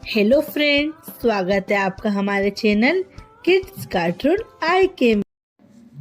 Hello friend, स्वागत है आपका हमारे चैनल किड्स कार्टून आई के में।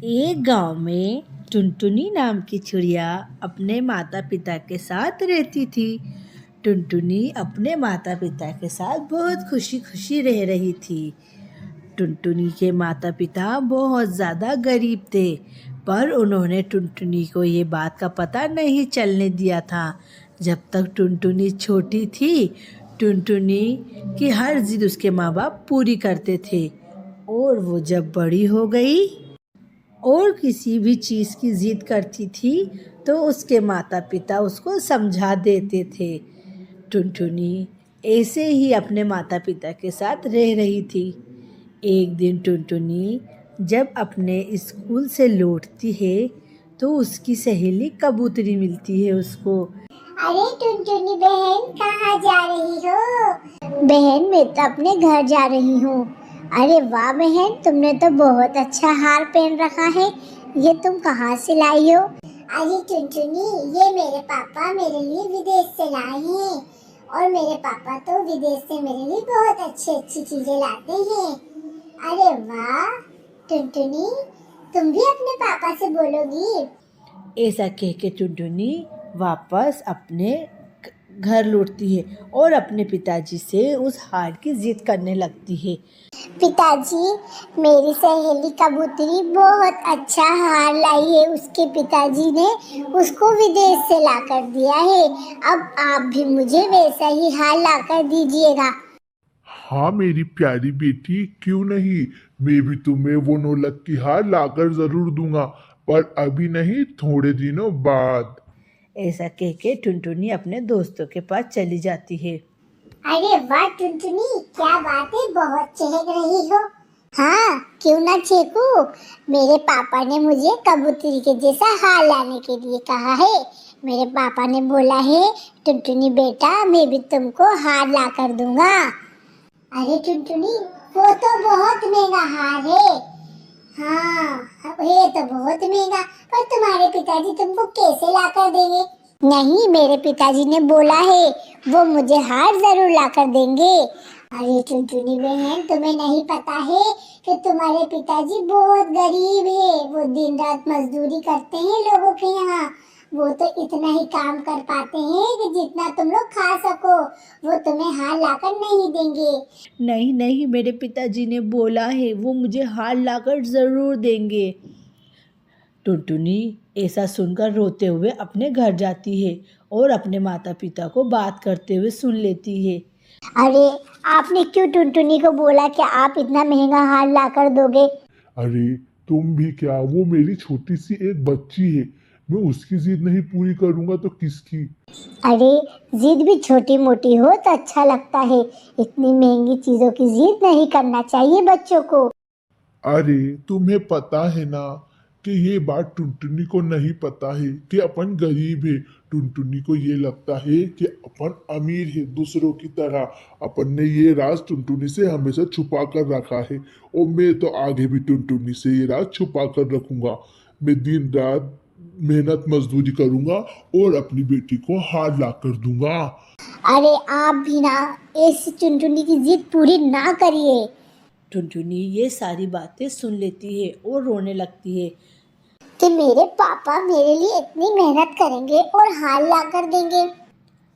एक गांव में टुनटुनी नाम की चिड़िया अपने माता पिता के साथ रहती थी। टुनटुनी अपने माता पिता के साथ बहुत खुशी खुशी रह रही थी। टुनटुनी के माता पिता बहुत ज़्यादा गरीब थे, पर उन्होंने टुनटुनी को ये बात का पता नहीं चलने दिया था। जब तक टुनटुनी छोटी थी, टुनटुनी की हर जिद उसके माँ बाप पूरी करते थे, और वो जब बड़ी हो गई और किसी भी चीज़ की जिद करती थी तो उसके माता पिता उसको समझा देते थे। टुनटुनी ऐसे ही अपने माता पिता के साथ रह रही थी। एक दिन टुनटुनी जब अपने स्कूल से लौटती है तो उसकी सहेली कबूतरी मिलती है उसको। अरे टुनटुनी बहन, कहाँ जा रही हो? बहन, मैं तो अपने घर जा रही हूँ। अरे वाह बहन, तुमने तो बहुत अच्छा हार पहन रखा है। ये तुम कहाँ से लाई हो? अरे टुनटुनी, ये मेरे पापा मेरे लिए विदेश से लाए हैं। और मेरे पापा तो विदेश से मेरे लिए बहुत अच्छी चीजें लाते हैं। अरे वाह टुनटुनी, तुम भी अपने पापा से बोलोगी? ऐसा कह के टुनटुनी वापस अपने घर लौटती है और अपने पिताजी से उस हार की जिद करने लगती है। पिताजी, मेरी सहेली कबूतरी बहुत अच्छा हार लाई है। उसके पिताजी ने उसको विदेश से लाकर दिया है। अब आप भी मुझे वैसा ही हार लाकर दीजिएगा। हाँ मेरी प्यारी बेटी, क्यों नहीं। मैं भी तुम्हें वो नौलख की हार लाकर जरूर दूंगा, पर अभी नहीं, थोड़े दिनों बाद। ऐसा कह के टुनटुनी अपने दोस्तों के पास चली जाती है। अरे वाह टुनटुनी, क्या बात है, बहुत चहक रही हो। हाँ, क्यों ना चहकूं। मेरे पापा ने मुझे कबूतरी के जैसा हार लाने के लिए कहा है। मेरे पापा ने बोला है, टुनटुनी बेटा, मैं भी तुमको हार ला कर दूंगा। अरे टुनटुनी, वो तो बहुत महंगा हार है। हाँ, ये तो बहुत महंगा, पर तुम्हारे पिताजी तुमको कैसे ला कर देंगे? नहीं, मेरे पिताजी ने बोला है वो मुझे हार जरूर ला कर देंगे। अरे टुनटुनी बहन, तुम्हें नहीं पता है कि तुम्हारे पिताजी बहुत गरीब है। वो दिन रात मजदूरी करते हैं लोगों के यहाँ। वो तो इतना ही काम कर पाते हैं कि जितना तुम लोग खा सको। वो तुम्हें हार लाकर नहीं देंगे। नहीं नहीं, मेरे पिताजी ने बोला है वो मुझे हार लाकर ज़रूर देंगे। टुनटुनी ऐसा सुनकर रोते हुए अपने घर जाती है और अपने माता पिता को बात करते हुए सुन लेती है। अरे, आपने क्यों टुनटुनी को बोला कि आप इतना महंगा हार लाकर दोगे? अरे तुम भी क्या, वो मेरी छोटी सी एक बच्ची है। मैं उसकी जिद नहीं पूरी करूंगा तो किसकी। अरे, जिद भी छोटी मोटी हो तो अच्छा लगता है। इतनी महंगी चीजों की जिद नहीं करना चाहिए बच्चों को। अरे तुम्हें पता है ना कि ये बात टुनटुनी को नहीं पता है कि अपन गरीब है। टुनटुनी को ये लगता है कि अपन अमीर है दूसरों की तरह। अपन ने ये राज टुनटुनी से हमेशा छुपा कर रखा है, और मैं तो आगे भी टुनटुनी से ये राज छुपा कर रखूंगा। मैं दिन रात मेहनत मजदूरी करूंगा और अपनी बेटी को हार ला कर दूंगा। अरे आप भी ना इस टुनटुनी की जिद पूरी ना करिए। टुनटुनी ये सारी बातें सुन लेती है और रोने लगती है कि मेरे पापा मेरे लिए इतनी मेहनत करेंगे और हार ला कर देंगे।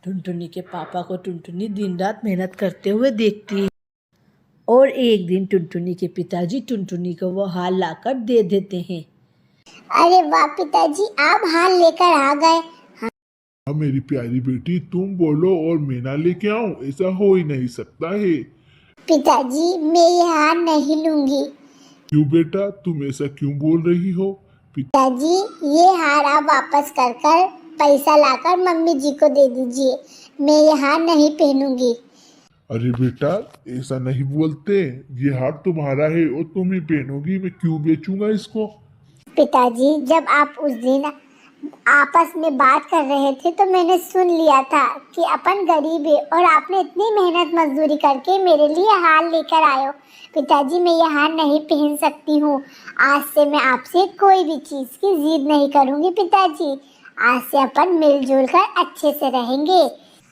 टुनटुनी के पापा को टुनटुनी दिन रात मेहनत करते हुए देखती है, और एक दिन टुनटुनी के पिताजी टुनटुनी को वो हार लाकर दे देते हैं। अरे वाह पिताजी, आप हार लेकर आ गए। हाँ मेरी प्यारी बेटी, तुम बोलो और मैं ना लेके आऊं, ऐसा हो ही नहीं सकता है। पिताजी, मैं ये हार नहीं लूंगी। क्यों बेटा, तुम ऐसा क्यों बोल रही हो? पिताजी, ये हार आप वापस कर कर पैसा लाकर मम्मी जी को दे दीजिए। मैं ये हार नहीं पहनूंगी। अरे बेटा, ऐसा नहीं बोलते। ये हार तुम्हारा है और तुम ही पहनोगी, मैं क्यों बेचूंगा इसको। पिताजी, जब आप उस दिन आपस में बात कर रहे थे तो मैंने सुन लिया था कि अपन गरीब है और आपने इतनी मेहनत मजदूरी करके मेरे लिए हार लेकर आए हो। पिताजी, मैं ये हार नहीं पहन सकती हूँ। आज से मैं आपसे कोई भी चीज़ की जिद नहीं करूँगी पिताजी। आज से अपन मिलजुल कर अच्छे से रहेंगे।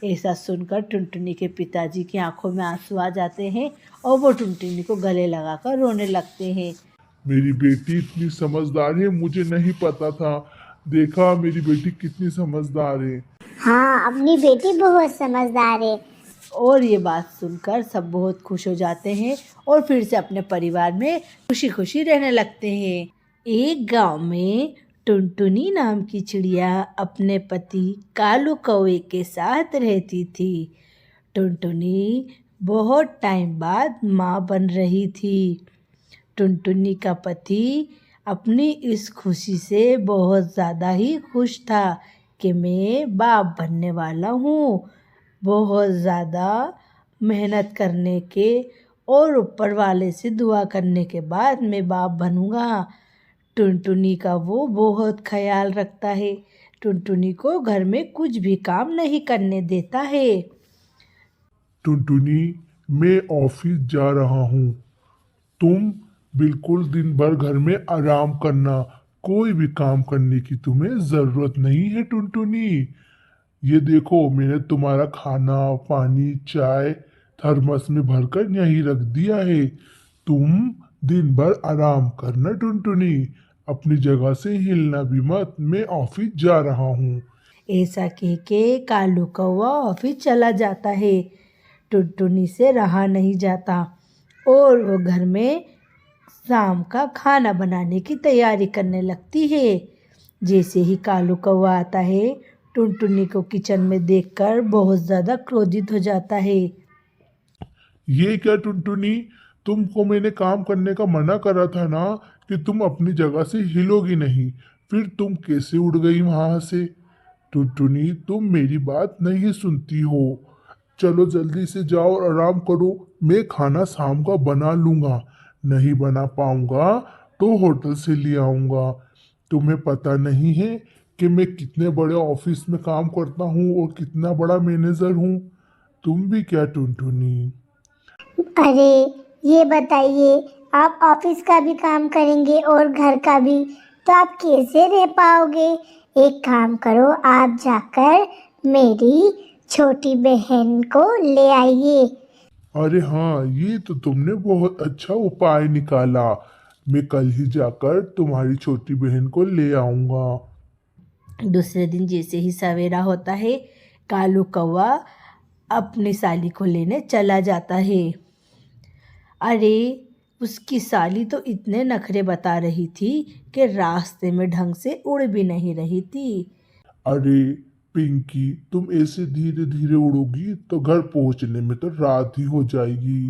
ऐसा सुनकर टुनटुनी के पिताजी की आंखों में आंसू आ जाते हैं और वो टुनटुनी को गले लगाकर रोने लगते हैं। मेरी बेटी इतनी समझदार है, मुझे नहीं पता था। देखा मेरी बेटी कितनी समझदार है। हाँ, अपनी बेटी बहुत समझदार है। और ये बात सुनकर सब बहुत खुश हो जाते हैं और फिर से अपने परिवार में खुशी खुशी रहने लगते हैं। एक गांव में टुनटुनी नाम की चिड़िया अपने पति कालू कौवे के साथ रहती थी। टुनटुनी बहुत टाइम बाद माँ बन रही थी। टुनटुनी का पति अपनी इस खुशी से बहुत ज़्यादा ही खुश था कि मैं बाप बनने वाला हूँ। बहुत ज़्यादा मेहनत करने के और ऊपर वाले से दुआ करने के बाद मैं बाप बनूँगा। टुनटुनी का वो बहुत ख्याल रखता है। टुनटुनी को घर में कुछ भी काम नहीं करने देता है। टुनटुनी, मैं ऑफिस जा रहा हूँ। तुम बिल्कुल दिन भर घर में आराम करना, कोई भी काम करने की तुम्हें जरूरत नहीं है। टुनटुनी, ये देखो मैंने तुम्हारा खाना पानी चाय थर्मस में भरकर यहीं रख दिया है। तुम दिन भर आराम करना। टुनटुनी, अपनी जगह से हिलना भी मत, मैं ऑफिस जा रहा हूँ। ऐसा कह के कालू कौवा ऑफिस चला जाता है। टुनटुनी से रहा नहीं जाता और वो घर में शाम का खाना बनाने की तैयारी करने लगती है। जैसे ही कालू कौवा आता है, टुनटुनी को किचन में देखकर बहुत ज़्यादा क्रोधित हो जाता है। ये क्या टुनटुनी, तुमको मैंने काम करने का मना करा था ना कि तुम अपनी जगह से हिलोगी नहीं, फिर तुम कैसे उड़ गई वहां से? टुनटुनी, तुम मेरी बात नहीं सुनती हो। चलो जल्दी से जाओ और आराम करो, मैं खाना शाम का बना लूँगा। नहीं बना पाऊँगा तो होटल से ले आऊँगा। तुम्हें पता नहीं है कि मैं कितने बड़े ऑफिस में काम करता हूँ और कितना बड़ा मैनेजर हूँ। तुम भी क्या टुनटुनी? अरे, ये बताइए, आप ऑफिस का भी काम करेंगे और घर का भी, तो आप कैसे रह पाओगे? एक काम करो, आप जाकर मेरी छोटी बहन को ले आइए। अरे हाँ, ये तो तुमने बहुत अच्छा उपाय निकाला। मैं कल ही जाकर तुम्हारी छोटी बहन को ले आऊँगा। दूसरे दिन जैसे ही सवेरा होता है, कालू कौवा अपनी साली को लेने चला जाता है। अरे, उसकी साली तो इतने नखरे बता रही थी कि रास्ते में ढंग से उड़ भी नहीं रही थी। अरे पिंकी, तुम ऐसे धीरे धीरे उड़ोगी तो घर पहुंचने में तो रात ही हो जाएगी।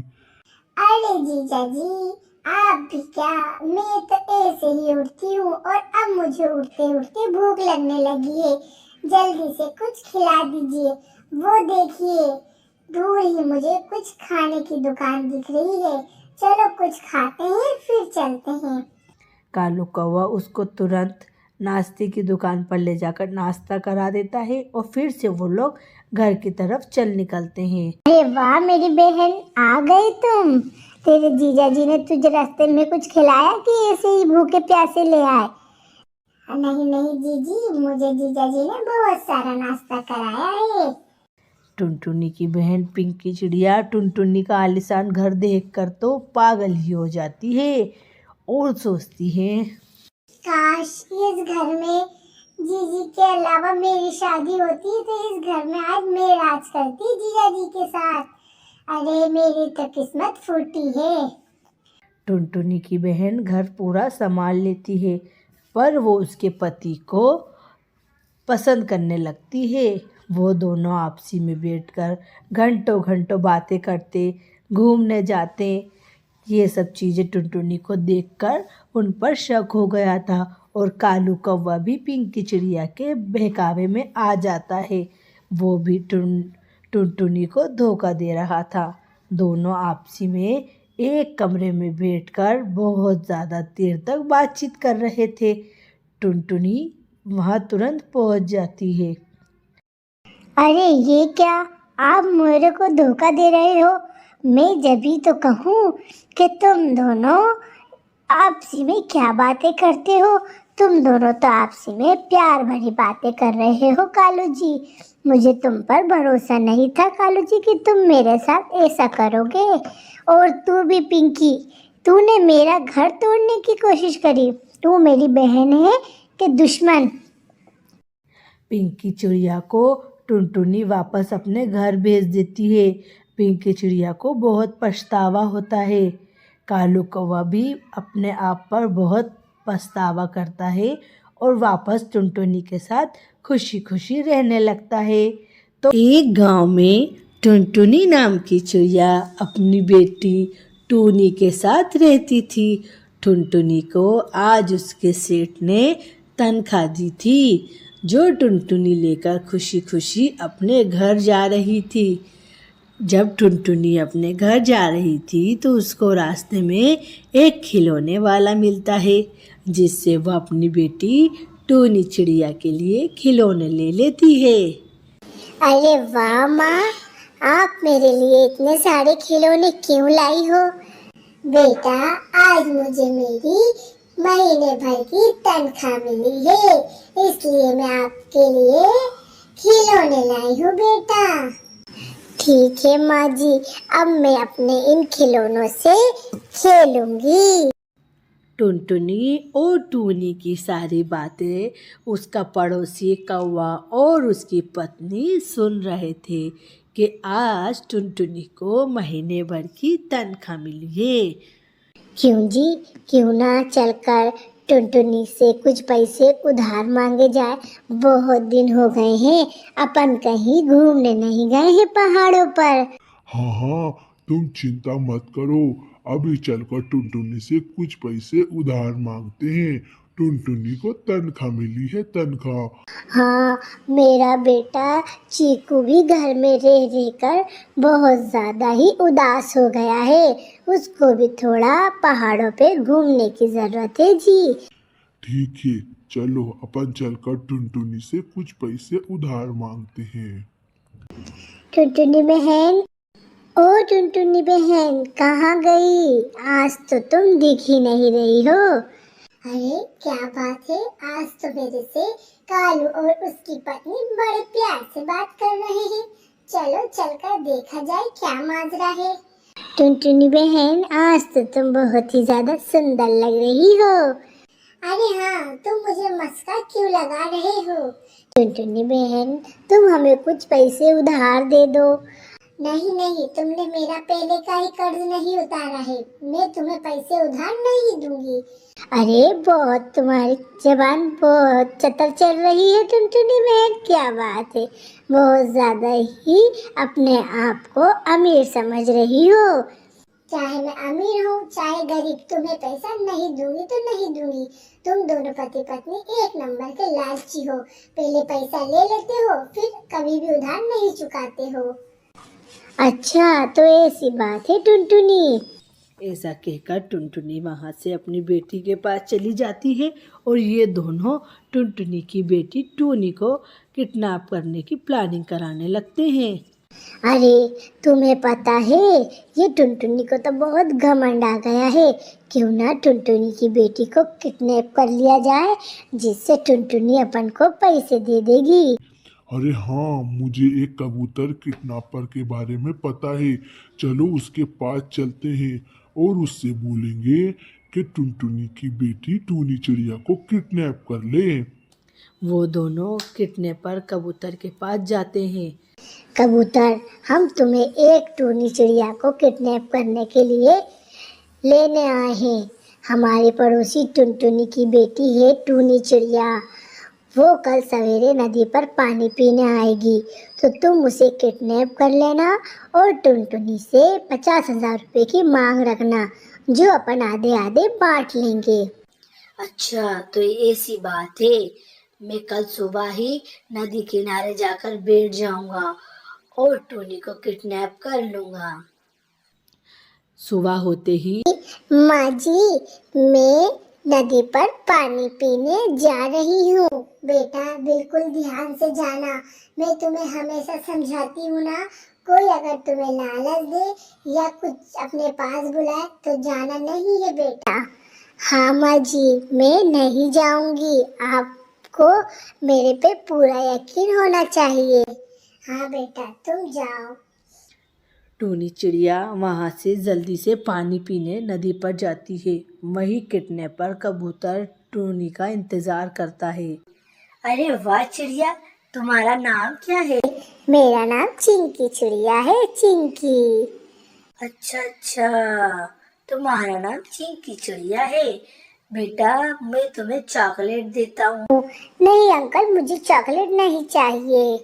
अरे जीजा जी, आप भी क्या, मैं तो ऐसे ही उड़ती हूँ और अब मुझे उड़ते उड़ते भूख लगने लगी है। जल्दी से कुछ खिला दीजिए। वो देखिए, दूर ही मुझे कुछ खाने की दुकान दिख रही है। चलो कुछ खाते हैं फिर चलते हैं। कालू कौवा उसको तुरंत नाश्ते की दुकान पर ले जाकर नाश्ता करा देता है और फिर से वो लोग घर की तरफ चल निकलते हैं। अरे वाह मेरी बहन, आ गई तुम। तेरे जीजा जी ने तुझे रास्ते में कुछ खिलाया कि ऐसे ही भूखे प्यासे ले आए? नहीं नहीं जीजी, मुझे जीजा जी ने बहुत सारा नाश्ता कराया है। टुनटुनी की बहन पिंकी चिड़िया टुनटुनी का आलीशान घर देखकर तो पागल ही हो जाती है और सोचती है, काश इस घर में जीजी के अलावा मेरी शादी होती तो इस घर में आज मैं राज करती जीजा जी के साथ। अरे मेरी तो किस्मत फूटी है। टुनटुनी की बहन घर पूरा संभाल लेती है, पर वो उसके पति को पसंद करने लगती है। वो दोनों आपसी में बैठकर घंटों घंटों बातें करते, घूमने जाते। ये सब चीज़ें टुनटुनी को देखकर उन पर शक हो गया था और कालू कौवा भी पिंकी चिड़िया के बहकावे में आ जाता है। वो भी टुनटुनी को धोखा दे रहा था। दोनों आपसी में एक कमरे में बैठकर बहुत ज़्यादा देर तक बातचीत कर रहे थे। टुनटुनी वहाँ तुरंत पहुँच जाती है। अरे ये क्या, आप मेरे को धोखा दे रहे हो? मैं जब भी तो कहूँ कि तुम दोनों आपसी में क्या बातें करते हो। तुम दोनों तो आपसी में प्यार भरी बातें कर रहे हो कालू जी। मुझे तुम पर भरोसा नहीं था कालू जी कि तुम मेरे साथ ऐसा करोगे। और तू भी पिंकी, तूने मेरा घर तोड़ने की कोशिश करी। तू मेरी बहन है कि दुश्मन? पिंकी चिड़िया को टुनटुनी वापस अपने घर भेज देती है। पिंकी चिड़िया को बहुत पछतावा होता है। कालू कौवा भी अपने आप पर बहुत पछतावा करता है और वापस टुनटुनी के साथ खुशी खुशी रहने लगता है। तो एक गांव में टुनटुनी नाम की चिड़िया अपनी बेटी टूनी के साथ रहती थी। टुनटुनी को आज उसके सेठ ने तनख्वाह दी थी, जो टुनटुनी लेकर खुशी खुशी अपने घर जा रही थी। जब टुनटुनी अपने घर जा रही थी तो उसको रास्ते में एक खिलौने वाला मिलता है, जिससे वह अपनी बेटी टूनी चिड़िया के लिए खिलौने ले लेती है। अरे वाह माँ, आप मेरे लिए इतने सारे खिलौने क्यों लाई हो? बेटा, आज मुझे मेरी महीने भर की तनख्वाह मिली है, इसलिए मैं आपके लिए खिलौने लाई हूँ बेटा। ठीक है माँ जी, अब मैं अपने इन खिलौनों से खेलूंगी। टुनटुनी और टूनी की सारी बातें उसका पड़ोसी कौवा और उसकी पत्नी सुन रहे थे कि आज टुनटुनी को महीने भर की तनख्वाह मिली है। क्यों जी, क्यों ना चलकर टुनटुनी से कुछ पैसे उधार मांगे जाए। बहुत दिन हो गए हैं, अपन कहीं घूमने नहीं गए हैं पहाड़ों पर। हाँ हाँ, तुम चिंता मत करो, अभी चलकर टुनटुनी से कुछ पैसे उधार मांगते हैं। टुनटुनी को तनख्वाह मिली है, तनख्वाह। हाँ, मेरा बेटा चीकू भी घर में रह रहकर बहुत ज़्यादा ही उदास हो गया है। उसको भी थोड़ा पहाड़ों पे घूमने की ज़रूरत है जी। ठीक है, चलो अपन चलकर टुनटुनी से कुछ पैसे उधार मांगते हैं। टुनटुनी बहन, ओ टुनटुनी बहन, कहाँ गई? आज तो तुम दिख ही नहीं रही हो। अरे क्या बात है, आज तो मेरे से कालू और उसकी पत्नी बड़े प्यार से बात कर रहे हैं। चलो चलकर देखा जाए क्या माजरा है। टुनटुनी बहन, आज तो तुम बहुत ही ज्यादा सुंदर लग रही हो। अरे हाँ, तुम मुझे मस्का क्यों लगा रहे हो? टुनटुनी बहन, तुम हमें कुछ पैसे उधार दे दो। नहीं नहीं, तुमने मेरा पहले का ही कर्ज नहीं उतारा है, मैं तुम्हें पैसे उधार नहीं दूंगी। अरे बहुत, तुम्हारी जबान बहुत चतर चल रही है टुनटुनी बहन, क्या बात है, बहुत ज्यादा ही अपने आप को अमीर समझ रही हो। चाहे मैं अमीर हूँ चाहे गरीब, तुम्हें पैसा नहीं दूंगी तो नहीं दूंगी। तुम दोनों पति पत्नी एक नंबर के लालची हो, पहले पैसा ले लेते हो फिर कभी भी उधार नहीं चुकाते हो। अच्छा, तो ऐसी बात है टुनटुनी। ऐसा कहकर टुनटुनी वहाँ से अपनी बेटी के पास चली जाती है और ये दोनों टुनटुनी की बेटी टूनी को किडनैप करने की प्लानिंग कराने लगते हैं। अरे तुम्हें पता है, ये टुनटुनी को तो बहुत घमंड आ गया है। क्यों ना टुनटुनी की बेटी को किडनैप कर लिया जाए, जिससे टुनटुनी अपन को पैसे दे देगी। अरे हाँ, मुझे एक कबूतर किडनैपर के बारे में पता है। चलो उसके पास चलते हैं और उससे बोलेंगे कि टुनटुनी की बेटी टूनी चिड़िया को किडनैप कर ले। वो दोनों किडनैपर कबूतर के पास जाते हैं। कबूतर, हम तुम्हें एक टूनी चिड़िया को किडनैप करने के लिए लेने आए हैं। हमारे पड़ोसी टुनटुनी की बेटी है टूनी चिड़िया, वो कल सवेरे नदी पर पानी पीने आएगी, तो तुम उसे किडनैप कर लेना और टुनटुनी से 50,000 रुपये की मांग रखना, जो अपन आधे आधे बांट लेंगे। अच्छा, तो ये ऐसी बात है। मैं कल सुबह ही नदी किनारे जाकर बैठ जाऊंगा और टोनी को किडनैप कर लूंगा। सुबह होते ही माँ जी, मैं नदी पर पानी पीने जा रही हूँ। बेटा बिल्कुल ध्यान से जाना, मैं तुम्हें हमेशा समझाती हूँ ना, कोई अगर तुम्हें लालच दे या कुछ अपने पास बुलाए तो जाना नहीं है बेटा। हाँ माँ जी, मैं नहीं जाऊंगी, आपको मेरे पे पूरा यकीन होना चाहिए। हाँ बेटा तुम जाओ। टूनी चिड़िया वहाँ से जल्दी से पानी पीने नदी पर जाती है। वही किडनैपर कबूतर टूनी का इंतजार करता है। अरे वाह चिड़िया, तुम्हारा नाम क्या है? मेरा नाम चिंकी चिड़िया है, चिंकी। अच्छा, तुम्हारा नाम चिंकी चिड़िया है। बेटा मैं तुम्हें चॉकलेट देता हूँ। नहीं अंकल, मुझे चॉकलेट नहीं चाहिए।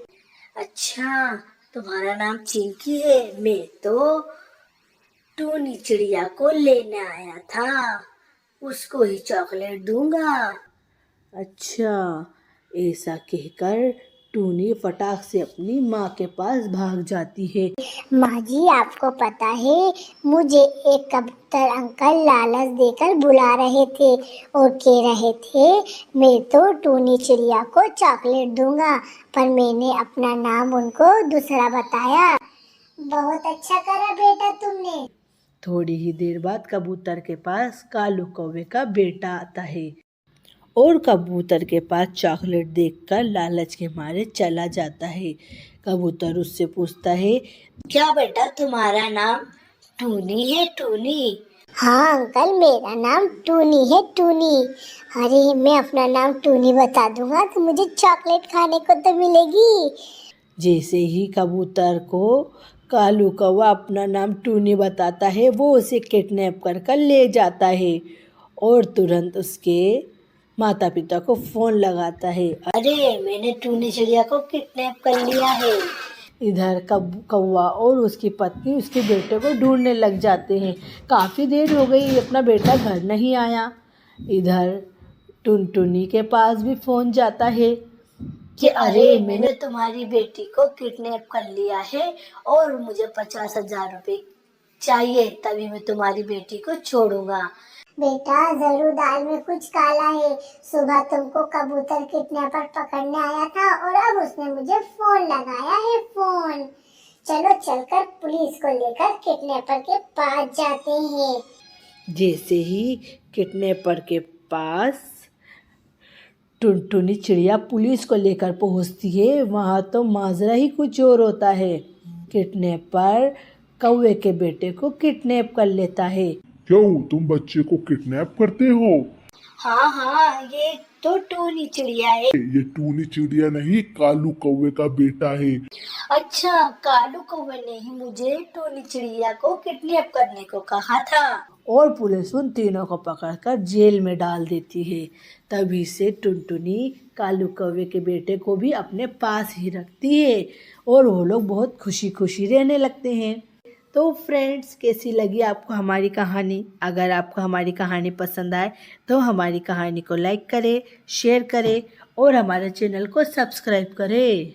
अच्छा, तुम्हारा नाम चिंकी है। मैं तो टूनी चिड़िया को लेने आया था, उसको ही चॉकलेट दूंगा। अच्छा, ऐसा कहकर टूनी फटाक से अपनी माँ के पास भाग जाती है। माँ जी आपको पता है, मुझे एक कबूतर अंकल लालच देकर बुला रहे थे और कह रहे थे मैं तो टूनी चिड़िया को चॉकलेट दूंगा, पर मैंने अपना नाम उनको दूसरा बताया। बहुत अच्छा करा बेटा तुमने। थोड़ी ही देर बाद कबूतर के पास कालू कौवे का बेटा आता है और कबूतर के पास चॉकलेट देखकर लालच के मारे चला जाता है। कबूतर उससे पूछता है, क्या बेटा तुम्हारा नाम टूनी है? टूनी? हाँ अंकल, मेरा नाम टूनी है, टूनी। अरे मैं अपना नाम टूनी बता दूंगा तो मुझे चॉकलेट खाने को तो मिलेगी। जैसे ही कबूतर को कालू कौवा अपना नाम टूनी बताता है, वो उसे किडनैप कर ले जाता है और तुरंत उसके माता पिता को फ़ोन लगाता है। अरे मैंने टूनी चिड़िया को किडनैप कर लिया है। इधर कौवा और उसकी पत्नी उसके बेटे को ढूंढने लग जाते हैं। काफ़ी देर हो गई, अपना बेटा घर नहीं आया। इधर टुनटुनी के पास भी फ़ोन जाता है कि अरे मैंने तुम्हारी बेटी को किडनैप कर लिया है और मुझे 50,000 रुपए चाहिए, तभी मैं तुम्हारी बेटी को छोड़ूंगा। बेटा जरूर दाल में कुछ काला है। सुबह तुमको कबूतर किडनैपर पकड़ने आया था और अब उसने मुझे फोन लगाया है, फोन। चलो चलकर पुलिस को लेकर किडनैपर के पास जाते हैं। जैसे ही किडनैपर के पास टुनटुनी चिड़िया पुलिस को लेकर पहुंचती है, वहाँ तो माजरा ही कुछ और होता है। किडनैपर कौवे के बेटे को किडनैप कर लेता है। क्यों तुम बच्चे को किडनैप करते हो? हाँ, ये तो टूनी चिड़िया है। ये टूनी चिड़िया नहीं, कालू कौवे का बेटा है। अच्छा, कालू कौवे ने ही मुझे टूनी चिड़िया को किडनैप करने को कहा था। और पुलिस उन तीनों को पकड़कर जेल में डाल देती है। तभी से टुनटुनी कालू कौवे के बेटे को भी अपने पास ही रखती है और वो लोग बहुत खुशी खुशी रहने लगते हैं। तो फ्रेंड्स, कैसी लगी आपको हमारी कहानी? अगर आपको हमारी कहानी पसंद आए तो हमारी कहानी को लाइक करें, शेयर करें और हमारे चैनल को सब्सक्राइब करें।